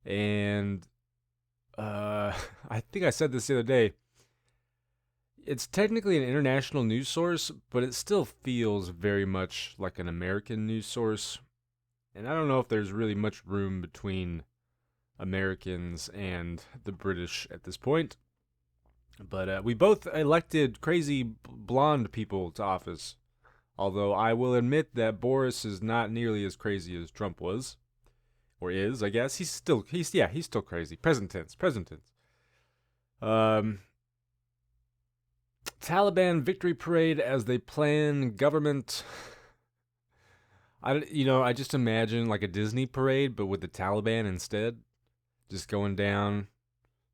And I think I said this the other day. It's technically an international news source, but it still feels very much like an American news source. And I don't know if there's really much room between Americans and the British at this point. But we both elected crazy blonde people to office. Although I will admit that Boris is not nearly as crazy as Trump was, or is, I guess. He's still crazy. Present tense, present tense. Um, Taliban victory parade as they plan government. I just imagine like a Disney parade, but with the Taliban instead, just going down,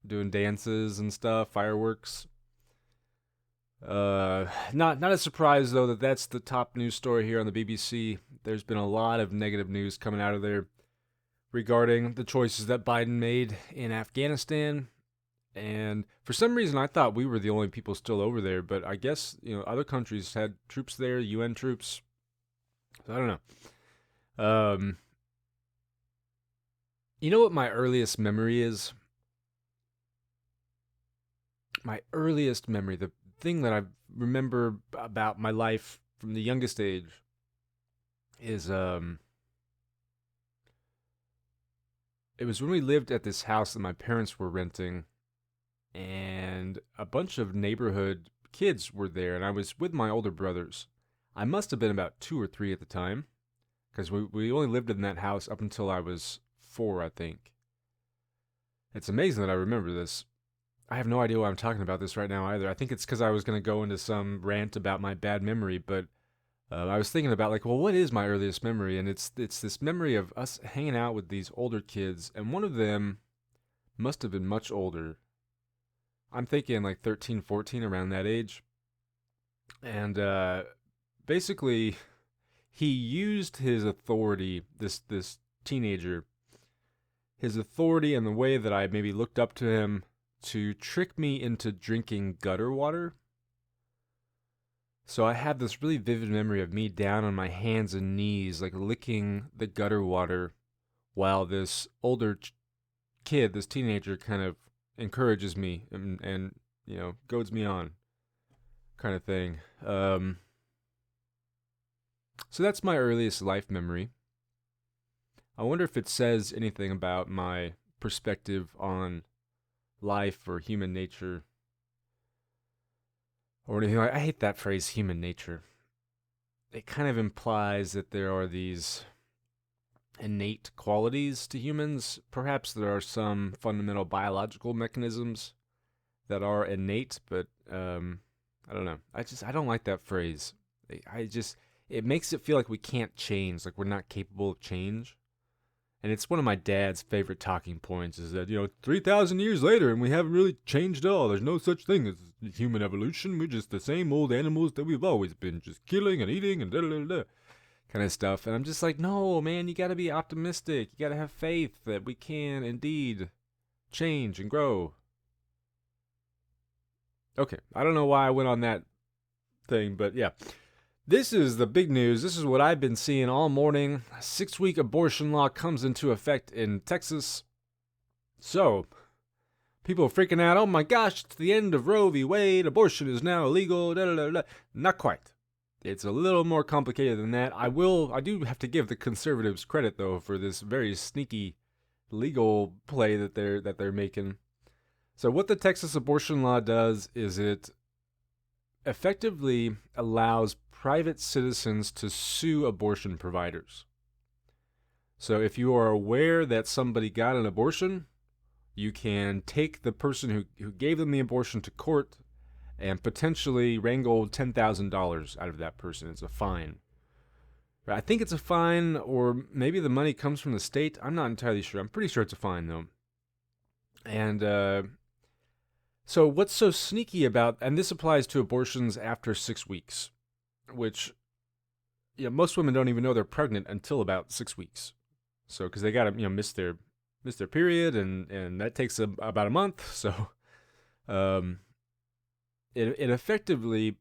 doing dances and stuff, fireworks. Not a surprise though that that's the top news story here on the BBC. There's been a lot of negative news coming out of there regarding the choices that Biden made in Afghanistan. And for some reason, I thought we were the only people still over there, but I guess other countries had troops there, UN troops. So I don't know. You know what my earliest memory is? My earliest memory, the thing that I remember about my life from the youngest age, is it was when we lived at this house that my parents were renting, and a bunch of neighborhood kids were there, and I was with my older brothers. I must have been about 2 or 3 at the time, because we only lived in that house up until I was 4, I think. It's amazing that I remember this. I have no idea why I'm talking about this right now either. I think it's because I was going to go into some rant about my bad memory, but I was thinking about like, well, what is my earliest memory? And it's this memory of us hanging out with these older kids, and one of them must have been much older. I'm thinking like 13, 14, around that age. And basically, he used his authority, this teenager, his authority and the way that I maybe looked up to him to trick me into drinking gutter water. So I have this really vivid memory of me down on my hands and knees, like licking the gutter water, while this older kid, this teenager, kind of encourages me and goads me on, kind of thing. So that's my earliest life memory. I wonder if it says anything about my perspective on life or human nature or anything. I hate that phrase, human nature. It kind of implies that there are these innate qualities to humans. Perhaps there are some fundamental biological mechanisms that are innate, but I don't know. I don't like that phrase. It makes it feel like we can't change, like we're not capable of change. And it's one of my dad's favorite talking points is that, 3,000 years later and we haven't really changed at all. There's no such thing as human evolution. We're just the same old animals that we've always been, just killing and eating and da da da kind of stuff. And I'm just like, no, man, you got to be optimistic. You got to have faith that we can indeed change and grow. Okay, I don't know why I went on that thing, but yeah. This is the big news. This is what I've been seeing all morning. 6-week abortion law comes into effect in Texas. So, people are freaking out. Oh my gosh, it's the end of Roe v. Wade. Abortion is now illegal. Da, da, da, da. Not quite. It's a little more complicated than that. I do have to give the conservatives credit though for this very sneaky legal play that they're making. So what the Texas abortion law does is it effectively allows private citizens to sue abortion providers. So if you are aware that somebody got an abortion, you can take the person who gave them the abortion to court and potentially wrangle $10,000 out of that person. It's a fine. I think it's a fine, or maybe the money comes from the state. I'm not entirely sure. I'm pretty sure it's a fine, though. And so what's so sneaky about, and this applies to abortions after 6 weeks, which most women don't even know they're pregnant until about 6 weeks. So because they gotta miss their period, and that takes about a month. So it effectively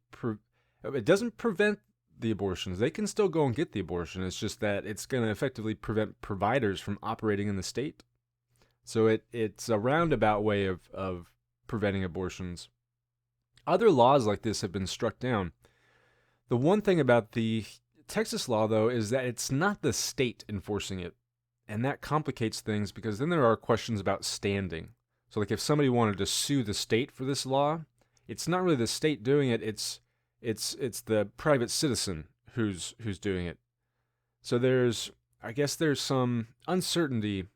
it doesn't prevent the abortions. They can still go and get the abortion. It's just that it's going to effectively prevent providers from operating in the state. So it's a roundabout way of preventing abortions. Other laws like this have been struck down. The one thing about the Texas law, though, is that it's not the state enforcing it. And that complicates things because then there are questions about standing. So, like, if somebody wanted to sue the state for this law, it's not really the state doing it. It's the private citizen who's doing it. So I guess there's some uncertainty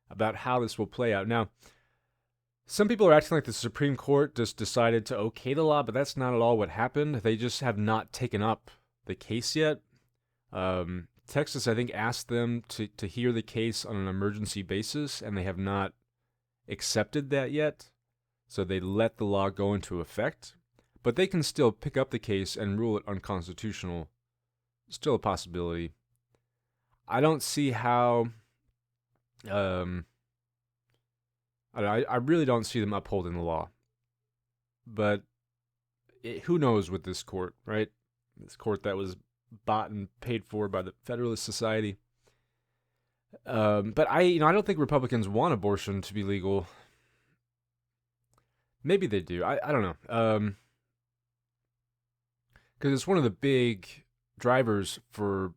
about how this will play out. Now, some people are acting like the Supreme Court just decided to okay the law, but that's not at all what happened. They just have not taken up the case yet. Texas, I think, asked them to hear the case on an emergency basis, and they have not accepted that yet. So they let the law go into effect. But they can still pick up the case and rule it unconstitutional. Still a possibility. I don't see how. I really don't see them upholding the law. But who knows with this court, right? This court that was bought and paid for by the Federalist Society. But I don't think Republicans want abortion to be legal. Maybe they do. I don't know. Because it's one of the big drivers for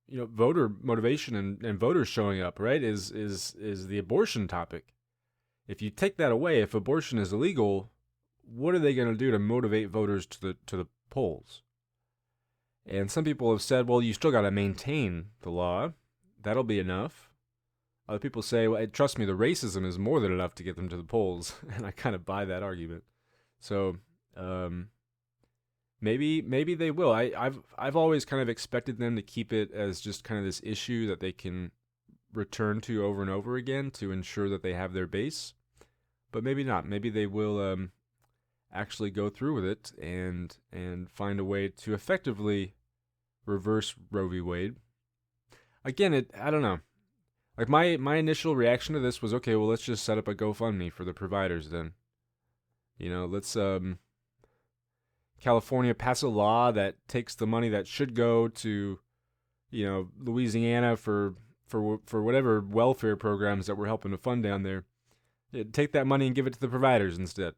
voter motivation and voters showing up, right? Is the abortion topic. If you take that away, if abortion is illegal, what are they going to do to motivate voters to the polls? And some people have said, well, you still got to maintain the law. That'll be enough. Other people say, well, trust me, the racism is more than enough to get them to the polls. And I kind of buy that argument. So maybe they will. I've always kind of expected them to keep it as just kind of this issue that they can return to over and over again to ensure that they have their base. But maybe not. Maybe they will actually go through with it and find a way to effectively reverse Roe v. Wade. Again, I don't know. Like my initial reaction to this was, okay, well, let's just set up a GoFundMe for the providers then. Let's California pass a law that takes the money that should go to, Louisiana for whatever welfare programs that we're helping to fund down there. Take that money and give it to the providers instead.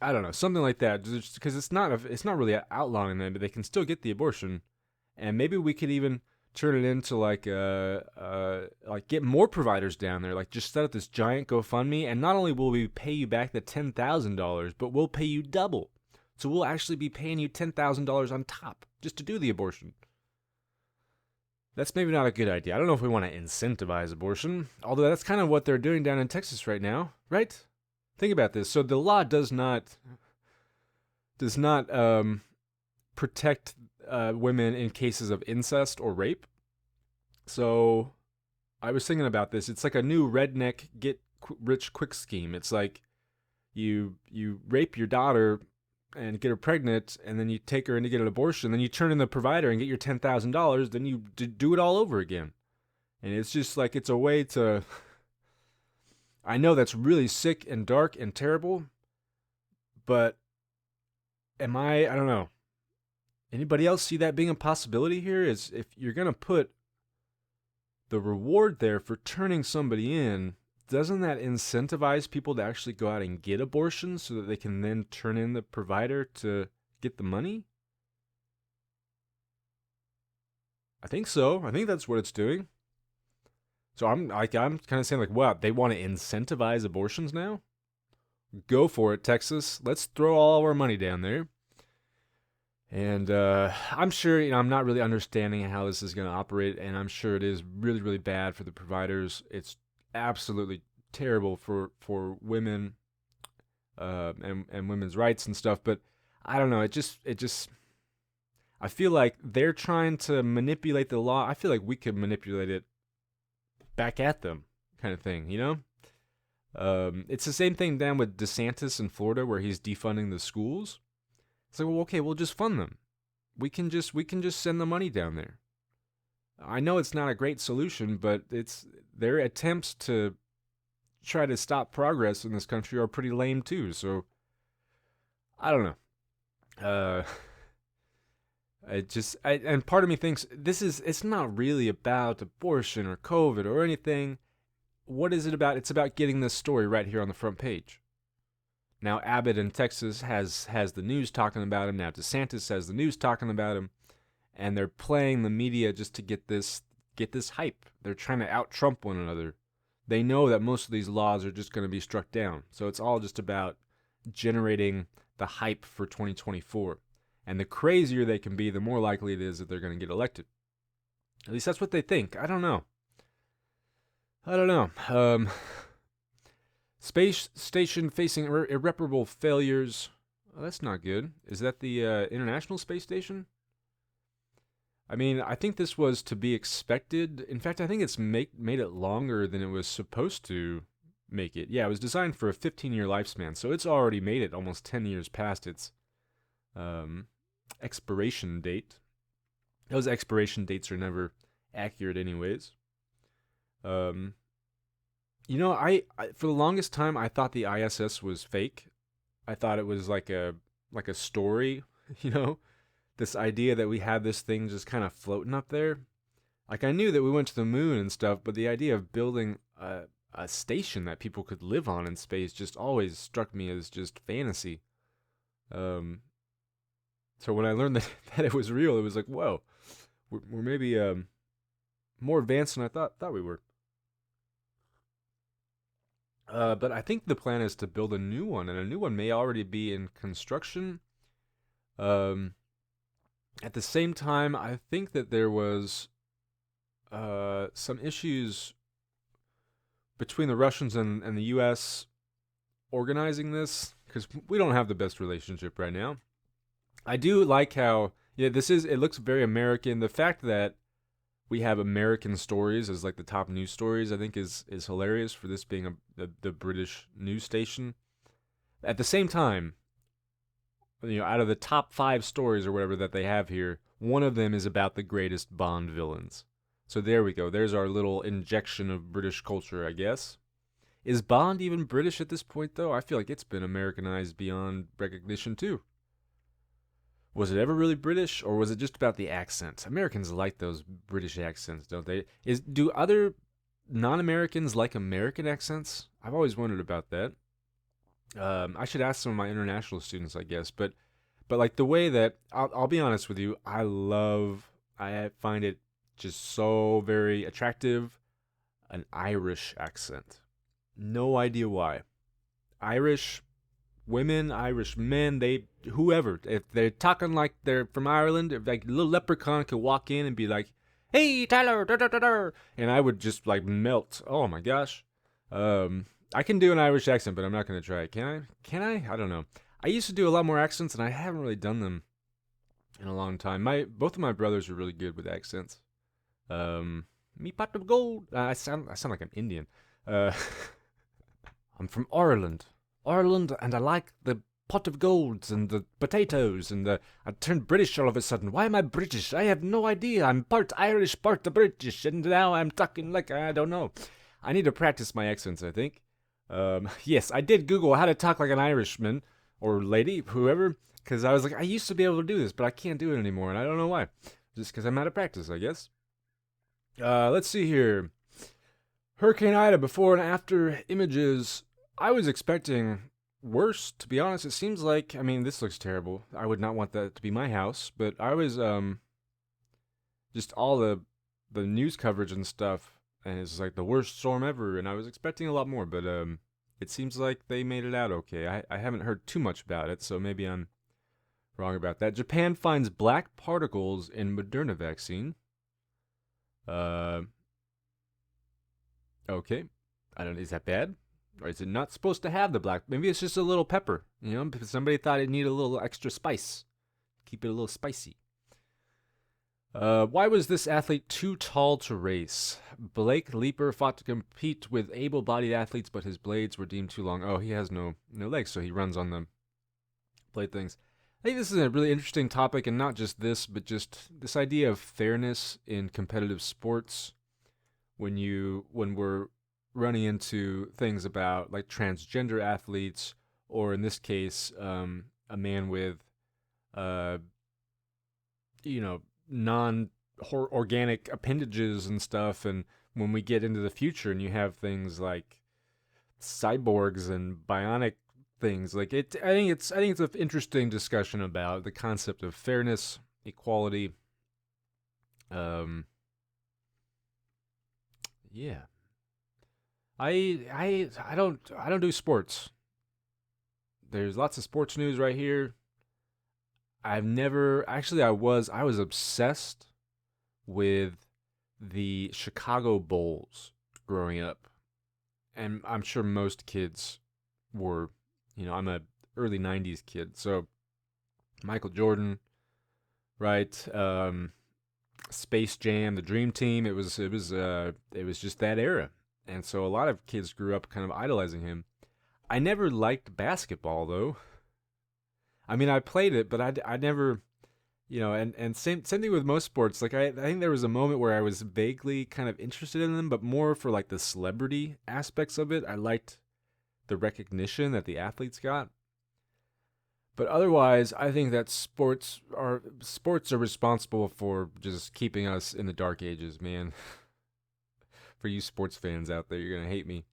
I don't know, something like that, just because it's not really outlawing them, but they can still get the abortion, and maybe we could even turn it into like get more providers down there, like just set up this giant GoFundMe, and not only will we pay you back the $10,000, but we'll pay you double. So we'll actually be paying you $10,000 on top just to do the abortion. That's maybe not a good idea. I don't know if we want to incentivize abortion, although that's kind of what they're doing down in Texas right now, right? Think about this. So the law does not protect women in cases of incest or rape. So I was thinking about this. It's like a new redneck get rich quick scheme. It's like you rape your daughter and get her pregnant, and then you take her in to get an abortion, then you turn in the provider and get your $10,000, then you do it all over again. And it's just like, it's a way to... I know that's really sick and dark and terrible, but I don't know. Anybody else see that being a possibility here? Is if you're going to put the reward there for turning somebody in, doesn't that incentivize people to actually go out and get abortions so that they can then turn in the provider to get the money? I think so. I think that's what it's doing. So I'm kind of saying, like, wow, they want to incentivize abortions now? Go for it, Texas. Let's throw all our money down there. And I'm sure, I'm not really understanding how this is going to operate, and I'm sure it is really, really bad for the providers. It's absolutely terrible for women and women's rights and stuff. But I don't know. It just I feel like they're trying to manipulate the law. I feel like we could manipulate it back at them, kind of thing. It's the same thing down with DeSantis in Florida, where he's defunding the schools. It's like, well, okay, we'll just fund them. We can just send the money down there. I know it's not a great solution, but it's their attempts to try to stop progress in this country are pretty lame too. So I don't know. And part of me thinks it's not really about abortion or COVID or anything. what is it about? It's about getting this story right here on the front page. Now Abbott in Texas has the news talking about him. Now DeSantis has the news talking about him, and they're playing the media just to get this hype. They're trying to out Trump one another. They know that most of these laws are just going to be struck down. So it's all just about generating the hype for 2024. And the crazier they can be, the more likely it is that they're going to get elected. At least that's what they think. I don't know. Space station facing irreparable failures. Oh, that's not good. Is that the International Space Station? I mean, I think this was to be expected. In fact, I think it's made it longer than it was supposed to make it. Yeah, it was designed for a 15-year lifespan, so it's already made it almost 10 years past its expiration date. Those expiration dates are never accurate anyways. I for the longest time I thought the ISS was fake. I thought it was like a story, this idea that we had this thing just kind of floating up there. Like, I knew that we went to the moon and stuff, but the idea of building a station that people could live on in space just always struck me as just fantasy. So when I learned that it was real, it was like, whoa, we're maybe more advanced than I thought we were. But I think the plan is to build a new one, and a new one may already be in construction. At the same time, I think that there was some issues between the Russians and the U.S. organizing this, because we don't have the best relationship right now. I do like how, it looks very American. The fact that we have American stories as like the top news stories, I think is hilarious for this being the British news station. At the same time, out of the top 5 stories or whatever that they have here, one of them is about the greatest Bond villains. So there we go. There's our little injection of British culture, I guess. Is Bond even British at this point, though? I feel like it's been Americanized beyond recognition, too. Was it ever really British, or was it just about the accent? Americans like those British accents, don't they? Do other non-Americans like American accents? I've always wondered about that. I should ask some of my international students, I guess. But like the way that I'll be honest with you, I find it just so very attractive, an Irish accent. No idea why. Irish women, Irish men, whoever, if they're talking like they're from Ireland, if like a little leprechaun could walk in and be like, "Hey, Tyler," da, da, da, da, and I would just like melt. Oh my gosh. I can do an Irish accent, but I'm not going to try it. Can I? I don't know. I used to do a lot more accents, and I haven't really done them in a long time. Both of my brothers are really good with accents. Me pot of gold. I sound like I'm Indian. I'm from Ireland, and I like the pot of golds and the potatoes and I turned British all of a sudden. Why am I British? I have no idea. I'm part Irish, part British, and now I'm talking like I don't know. I need to practice my accents, I think. Yes, I did Google how to talk like an Irishman or lady, whoever, because I was like, I used to be able to do this, but I can't do it anymore, and I don't know why. Just because I'm out of practice, I guess. Let's see here. Hurricane Ida before and after images. I was expecting worse, to be honest. It seems like, this looks terrible. I would not want that to be my house, but I was, just all the news coverage and stuff, and it's like the worst storm ever, and I was expecting a lot more, but, it seems like they made it out okay. I haven't heard too much about it, so maybe I'm wrong about that. Japan finds black particles in Moderna vaccine. Okay. Is that bad? Or is it not supposed to have the black? Maybe it's just a little pepper, because somebody thought it needed a little extra spice. Keep it a little spicy. Why was this athlete too tall to race? Blake Leaper fought to compete with able-bodied athletes, but his blades were deemed too long. Oh, he has no legs, so he runs on the blade things. I think this is a really interesting topic, and not just this, but just this idea of fairness in competitive sports. When we're running into things about like transgender athletes, or in this case, a man with, non-organic appendages and stuff, and when we get into the future and you have things like cyborgs and bionic things. Like it I think it's an interesting discussion about the concept of fairness, equality. Um yeah. I don't do sports. There's lots of sports news right here. I've never actually I was obsessed with the Chicago Bulls growing up. And I'm sure most kids were, I'm a early 90s kid. So Michael Jordan, right? Space Jam, the Dream Team, it was just that era. And so a lot of kids grew up kind of idolizing him. I never liked basketball though. I mean, I played it, but I never, and same thing with most sports. Like I think there was a moment where I was vaguely kind of interested in them, but more for like the celebrity aspects of it. I liked the recognition that the athletes got. But otherwise, I think that sports are responsible for just keeping us in the dark ages, man. For you sports fans out there, you're gonna hate me.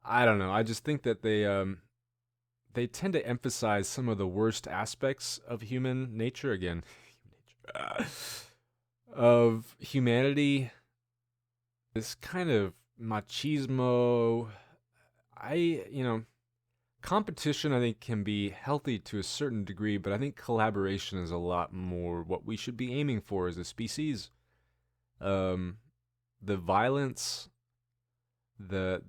I don't know. I just think that they tend to emphasize some of the worst aspects of human nature again. Of humanity, this kind of machismo. Competition I think can be healthy to a certain degree, but I think collaboration is a lot more what we should be aiming for as a species. Um, the violence, the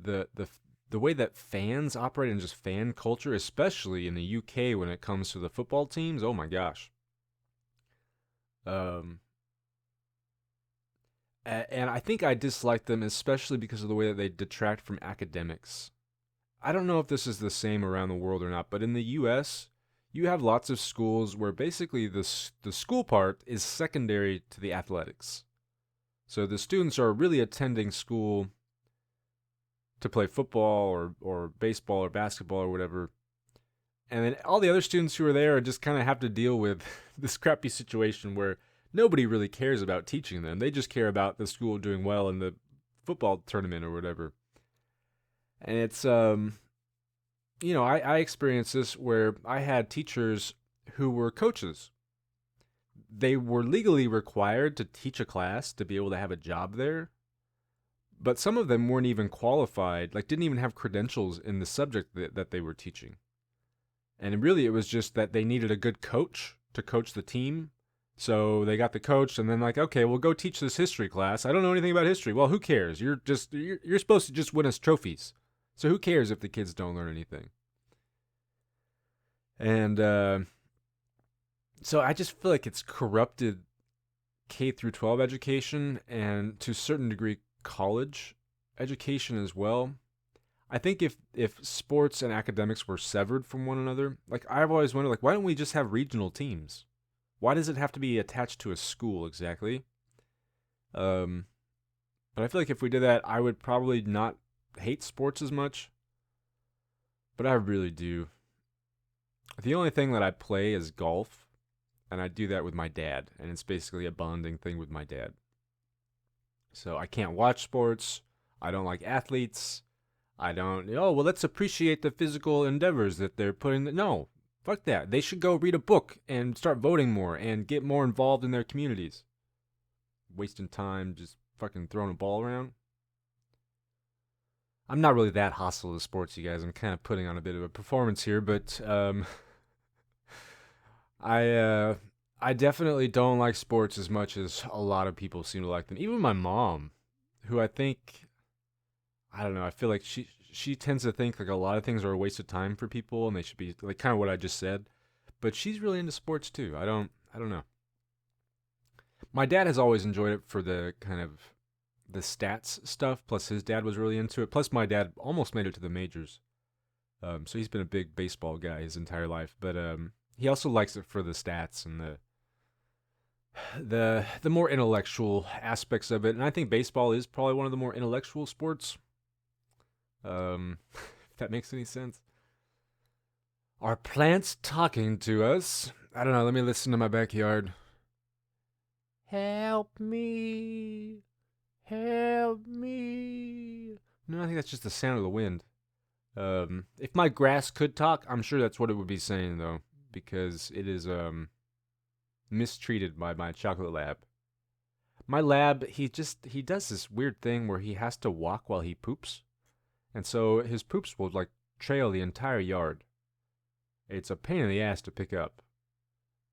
way that fans operate and just fan culture, especially in the UK when it comes to the football teams. Oh my gosh. Um, and I think I dislike them especially because of the way that they detract from academics. I don't know if this is the same around the world or not, but in the US, you have lots of schools where basically the school part is secondary to the athletics. So the students are really attending school to play football or baseball or basketball or whatever. And then all the other students who are there just kind of have to deal with this crappy situation where nobody really cares about teaching them. They just care about the school doing well in the football tournament or whatever. And it's I experienced this where I had teachers who were coaches. They were legally required to teach a class to be able to have a job there, but some of them weren't even qualified, like didn't even have credentials in the subject that they were teaching. And really it was just that they needed a good coach to coach the team. So they got the coach and then like, okay, well go teach this history class. I don't know anything about history. Well, who cares? You're supposed to just win us trophies. So who cares if the kids don't learn anything? And so I just feel like it's corrupted K through 12 education and to a certain degree college education as well. I think if sports and academics were severed from one another, like I've always wondered, like why don't we just have regional teams? Why does it have to be attached to a school exactly? Um, but I feel like if we did that, I would probably not hate sports as much. But I really do. The only thing that I play is golf, and I do that with my dad, and it's basically a bonding thing with my dad. So I can't watch sports. I don't like athletes. I don't. Oh well, let's appreciate the physical endeavors that they're putting. No, fuck that. They should go read a book and start voting more and get more involved in their communities. Wasting time just fucking throwing a ball around. I'm not really that hostile to sports, you guys. I'm kind of putting on a bit of a performance here, but I I definitely don't like sports as much as a lot of people seem to like them. Even my mom, who I don't know, I feel like she tends to think like a lot of things are a waste of time for people and they should be like kind of what I just said. But she's really into sports too. I don't know. My dad has always enjoyed it for the kind of the stats stuff. Plus, his dad was really into it. Plus, my dad almost made it to the majors. So he's been a big baseball guy his entire life. But he also likes it for the stats and the more intellectual aspects of it. And I think baseball is probably one of the more intellectual sports. If that makes any sense. Are plants talking to us? I don't know. Let me listen to my backyard. Help me. Help me. No, I think that's just the sound of the wind. If my grass could talk, I'm sure that's what it would be saying though, because it is mistreated by my chocolate lab. My lab, he does this weird thing where he has to walk while he poops, and so his poops will like trail the entire yard. It's a pain in the ass to pick up,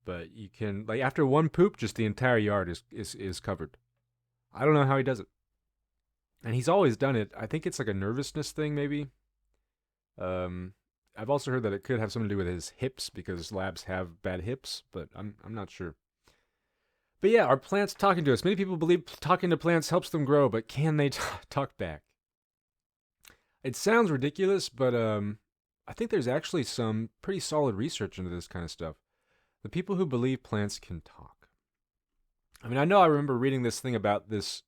but you can like after one poop, just the entire yard is covered. I don't know how he does it, and he's always done it. I think it's like a nervousness thing, maybe. Um, I've also heard that it could have something to do with his hips because labs have bad hips, but I'm not sure. But yeah, are plants talking to us? Many people believe talking to plants helps them grow, but can they talk back? It sounds ridiculous, but I think there's actually some pretty solid research into this kind of stuff. The people who believe plants can talk. I mean, I know I remember reading this thing about this.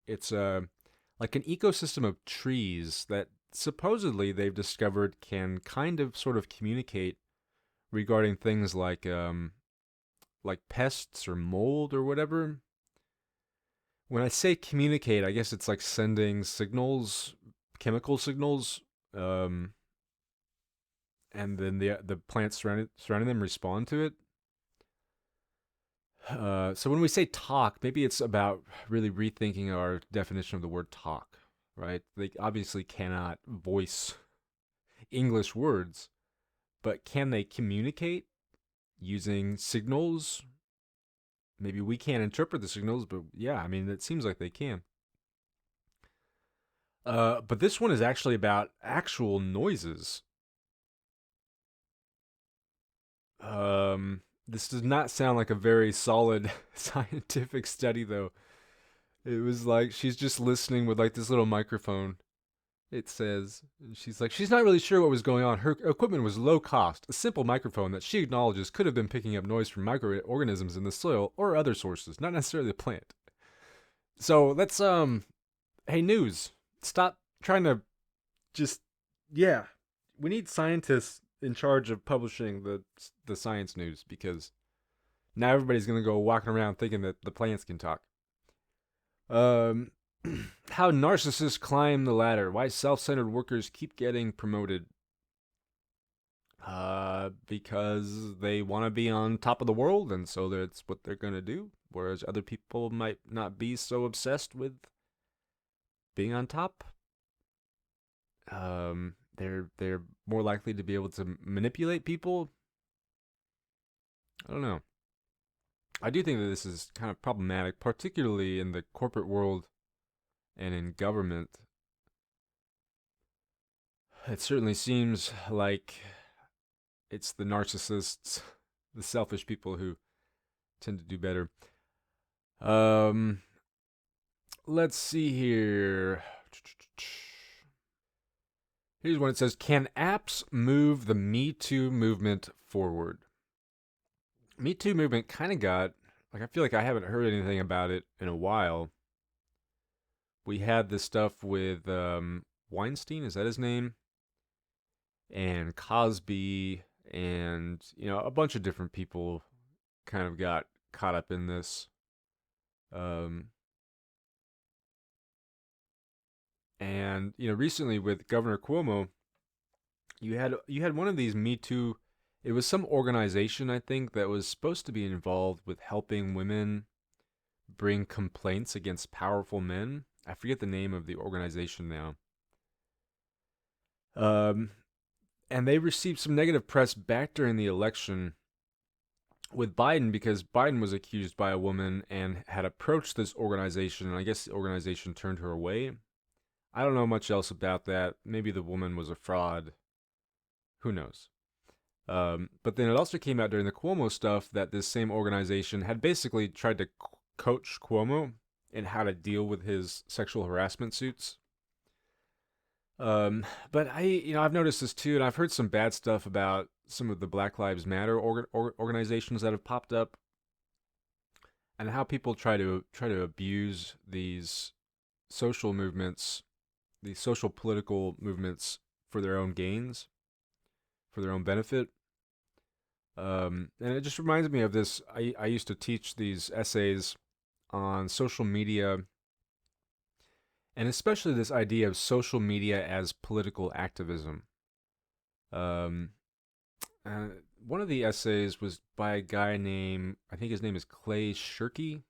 It's like an ecosystem of trees that supposedly they've discovered can kind of sort of communicate regarding things like pests or mold or whatever. When I say communicate, I guess it's like sending signals, chemical signals, um, and then the plants surrounding them respond to it. So when we say talk, maybe it's about really rethinking our definition of the word talk, right? They obviously cannot voice English words, but can they communicate using signals? Maybe we can't interpret the signals, but yeah, I mean, it seems like they can. But this one is actually about actual noises. This does not sound like a very solid scientific study, though. It was like she's just listening with like this little microphone. It says, she's like, she's not really sure what was going on. Her equipment was low cost, a simple microphone that she acknowledges could have been picking up noise from microorganisms in the soil or other sources, not necessarily the plant. So let's, hey, news, stop trying to just, yeah, we need scientists in charge of publishing the science news because now everybody's going to go walking around thinking that the plants can talk. Um, how narcissists climb the ladder. Why self-centered workers keep getting promoted. Because they want to be on top of the world, and so that's what they're gonna do. Whereas other people might not be so obsessed with being on top. They're more likely to be able to manipulate people. I don't know. I do think that this is kind of problematic, particularly in the corporate world and in government. It certainly seems like it's the narcissists, the selfish people who tend to do better. Um, let's see here. Here's one. It says, "Can apps move the Me Too movement forward?" Me Too movement kind of got like I feel like I haven't heard anything about it in a while. We had this stuff with Weinstein, is that his name? And Cosby, and a bunch of different people kind of got caught up in this. Um, and recently with Governor Cuomo, you had one of these Me Too. It was some organization I think that was supposed to be involved with helping women bring complaints against powerful men. I forget the name of the organization now. Um, and they received some negative press back during the election with Biden because Biden was accused by a woman and had approached this organization, and I guess the organization turned her away. I don't know much else about that. Maybe the woman was a fraud. Who knows? But then it also came out during the Cuomo stuff that this same organization had basically tried to coach Cuomo in how to deal with his sexual harassment suits. But I've noticed this too, and I've heard some bad stuff about some of the Black Lives Matter organizations that have popped up, and how people try to abuse these social movements, these social political movements for their own gains, for their own benefit. And it just reminds me of this. I used to teach these essays on social media and especially this idea of social media as political activism. Um, uh, One of the essays was by a guy named, I think his name is Clay Shirky,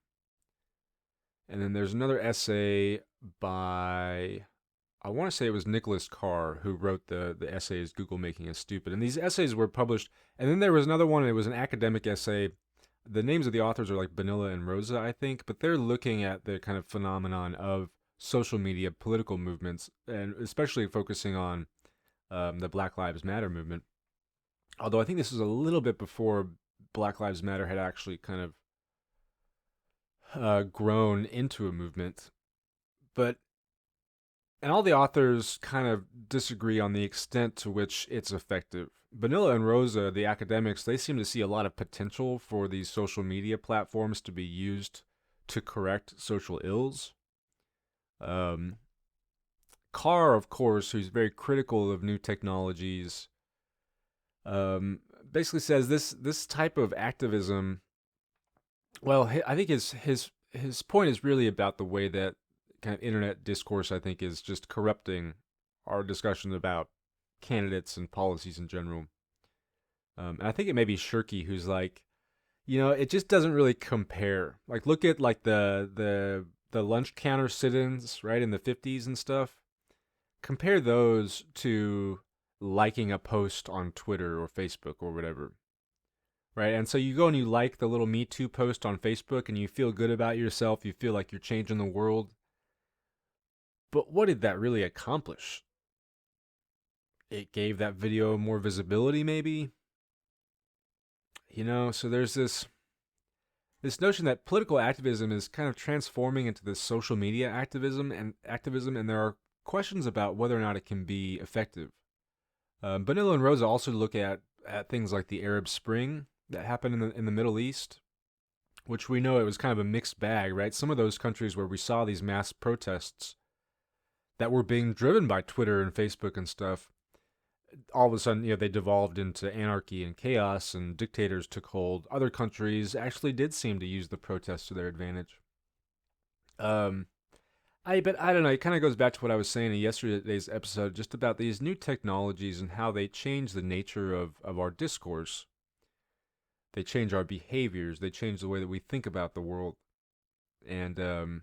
and then there's another essay by, I want to say it was Nicholas Carr who wrote the essay "Is Google Making Us Stupid?" And these essays were published, and then there was another one. It was an academic essay. The names of the authors are like Benilla and Rosa, I think, but they're looking at the kind of phenomenon of social media, political movements, and especially focusing on the Black Lives Matter movement. Although I think this is a little bit before Black Lives Matter had actually kind of grown into a movement. But and all the authors kind of disagree on the extent to which it's effective. Vanilla and Rosa, the academics, they seem to see a lot of potential for these social media platforms to be used to correct social ills. Um, Carr, of course, who's very critical of new technologies, basically says this type of activism. Well, I think his point is really about the way that kind of internet discourse, I think, is just corrupting our discussion about candidates and policies in general. And I think it may be Shirky who's like, it just doesn't really compare. Like, look at like the lunch counter sit-ins, right, in the 50s and stuff. Compare those to liking a post on Twitter or Facebook or whatever. Right. And so you go and you like the little Me Too post on Facebook and you feel good about yourself. You feel like you're changing the world. But what did that really accomplish? It gave that video more visibility, maybe. So there's this notion that political activism is kind of transforming into this social media activism, and there are questions about whether or not it can be effective. Bonillo and Rosa also look at things like the Arab Spring that happened in the Middle East, which we know it was kind of a mixed bag, right? Some of those countries where we saw these mass protests that were being driven by Twitter and Facebook and stuff, all of a sudden, they devolved into anarchy and chaos, and dictators took hold. Other countries actually did seem to use the protests to their advantage. Um, but I don't know. It kind of goes back to what I was saying in yesterday's episode, just about these new technologies and how they change the nature of our discourse. They change our behaviors. They change the way that we think about the world. And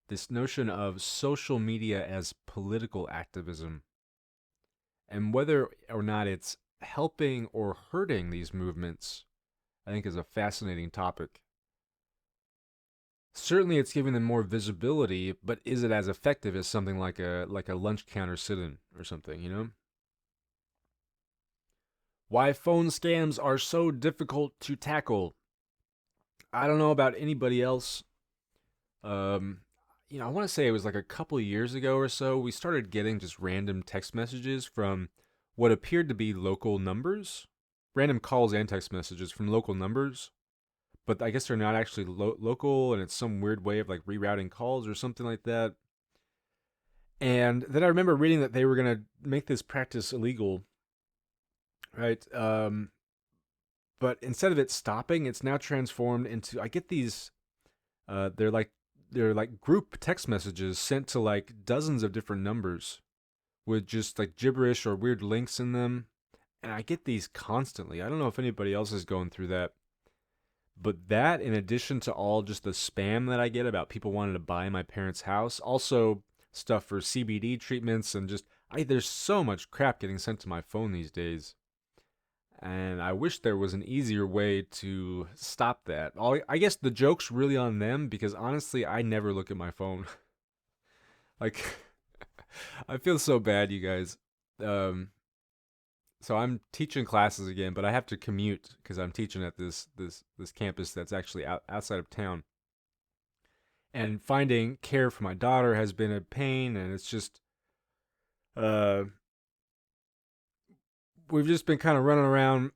this notion of social media as political activism, and whether or not it's helping or hurting these movements, I think is a fascinating topic. Certainly it's giving them more visibility, but is it as effective as something like a lunch counter sit-in or something? Why phone scams are so difficult to tackle. I don't know about anybody else. Um, I want to say it was like a couple of years ago or so, we started getting just random text messages from what appeared to be local numbers, random calls and text messages from local numbers, but I guess they're not actually local, and it's some weird way of like rerouting calls or something like that. And then I remember reading that they were going to make this practice illegal, right? But instead of it stopping, it's now transformed into, I get these, they're like group text messages sent to like dozens of different numbers with just like gibberish or weird links in them. And I get these constantly. I don't know if anybody else is going through that. But that, in addition to all just the spam that I get about people wanting to buy my parents' house, also stuff for CBD treatments, and just, there's so much crap getting sent to my phone these days. And I wish there was an easier way to stop that. I guess the joke's really on them, because honestly, I never look at my phone. Like, I feel so bad, you guys. So I'm teaching classes again, but I have to commute because I'm teaching at this campus that's actually outside of town. And finding care for my daughter has been a pain, and it's just uh we've just been kind of running around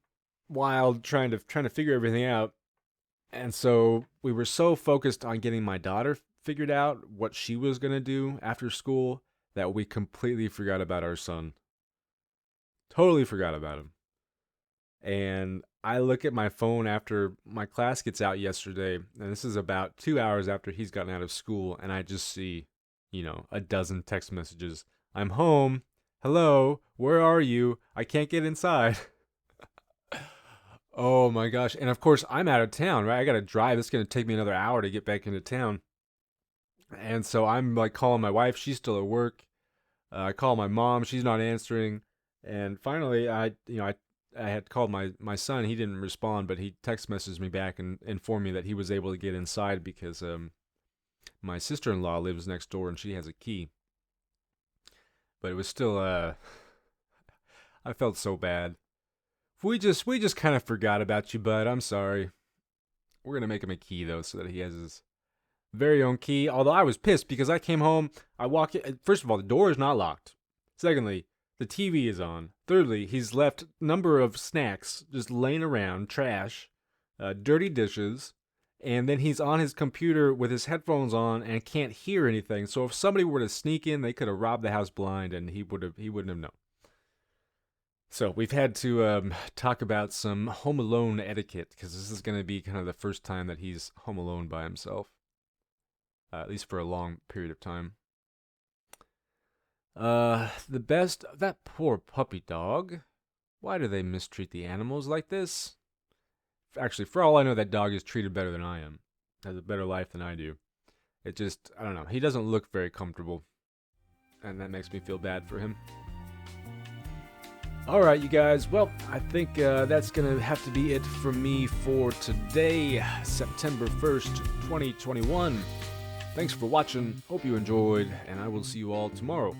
wild trying to figure everything out. And so we were so focused on getting my daughter figured out what she was going to do after school that we completely forgot about our son. Totally forgot about him. And I look at my phone after my class gets out yesterday, and this is about 2 hours after he's gotten out of school, and I just see, a dozen text messages. I'm home. Hello, where are you? I can't get inside. Oh my gosh. And of course, I'm out of town, right? I got to drive. It's going to take me another hour to get back into town. And so I'm like calling my wife. She's still at work. I call my mom. She's not answering. And finally, I had called my son. He didn't respond, but he text messaged me back and informed me that he was able to get inside because my sister-in-law lives next door and she has a key. But it was still I felt so bad. We just kind of forgot about you, bud. I'm sorry. We're gonna make him a key though, so that he has his very own key. Although I was pissed because I came home, I walk in. First of all, the door is not locked. Secondly, the TV is on. Thirdly, he's left a number of snacks just laying around, trash, dirty dishes, and then he's on his computer with his headphones on and can't hear anything. So if somebody were to sneak in, they could have robbed the house blind, and he wouldn't have known. So we've had to talk about some Home Alone etiquette because this is going to be kind of the first time that he's home alone by himself, at least for a long period of time. That poor puppy dog. Why do they mistreat the animals like this? Actually, for all I know, that dog is treated better than I am. Has a better life than I do. It just, I don't know. He doesn't look very comfortable, and that makes me feel bad for him. All right, you guys. Well, I think that's going to have to be it for me for today, September 1st, 2021. Thanks for watching. Hope you enjoyed, and I will see you all tomorrow.